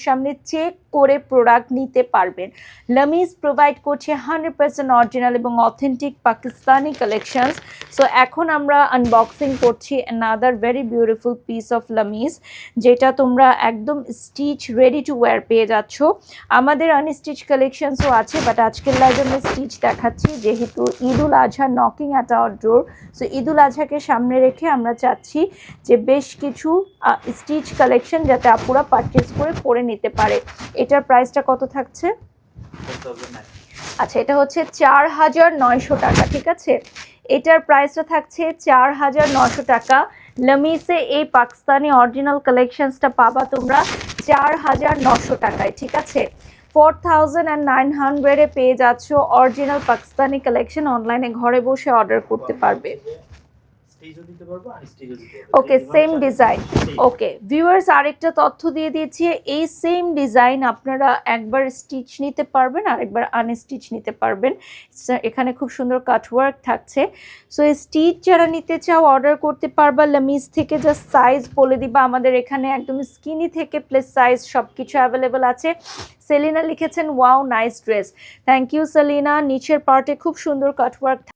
সামনে চেক করে প্রোডাক্ট নিতে পারবেন। লামিজ প্রোভাইড করছে 100% অরিজিনাল এবং অথেন্টিক পাকিস্তানি কালেকশনস। সো এখন আমরা আনবক্সিং করছি another very beautiful piece of লামিজ, যেটা তোমরা একদম স্টিচ রেডি টু ওয়্যার পেয়ে যাচ্ছ। আমাদের আনস্টিচ কালেকশনসও আছে, বাট আজকের লাইভে আমরা স্টিচ দেখাচ্ছি যেহেতু Eid ul Azha knocking at our door. So Eid ul আজহাকে সামনে রেখে আমরা চাচ্ছি যে বেশ কিছু স্টিচ কালেকশন যাতে আপুরা পারচেস করে পরে নিতে পারে। এটার প্রাইসটা কত থাকছে? আচ্ছা, এটা হচ্ছে 4900 টাকা, ঠিক আছে। এটার প্রাইসটা থাকছে 4900 টাকা। লামিজে এই পাকিস্তানি অরিজিনাল কালেকশনসটা পাবা তোমরা 4900 টাকায়, ঠিক আছে। 4900 পেয়ে যাচ্ছ অরিজিনাল পাকিস্তানি কালেকশন। অনলাইনে ঘরে বসে অর্ডার করতে পারবে। ওকে, সেম ডিজাইন। ওকে ভিউয়ার্স, আরেকটা তথ্য দিয়ে দিয়েছি, এই সেম ডিজাইন আপনারা একবার স্টিচ নিতে পারবেন আর একবার আনস্টিচ নিতে পারবেন। এখানে খুব সুন্দর কাটওয়ার্ক থাকছে। সো এই স্টিচ যারা নিতে চাও অর্ডার করতে পারবা লামিজ থেকে। জাস্ট সাইজ বলে দিবা, আমাদের এখানে একদম স্কিনি থেকে প্লাস সাইজ সব কিছু অ্যাভেলেবেল আছে। সেলিনা লিখেছেন wow nice dress, thank you Selina. নিচের পার্টে খুব সুন্দর কাটওয়ার্ক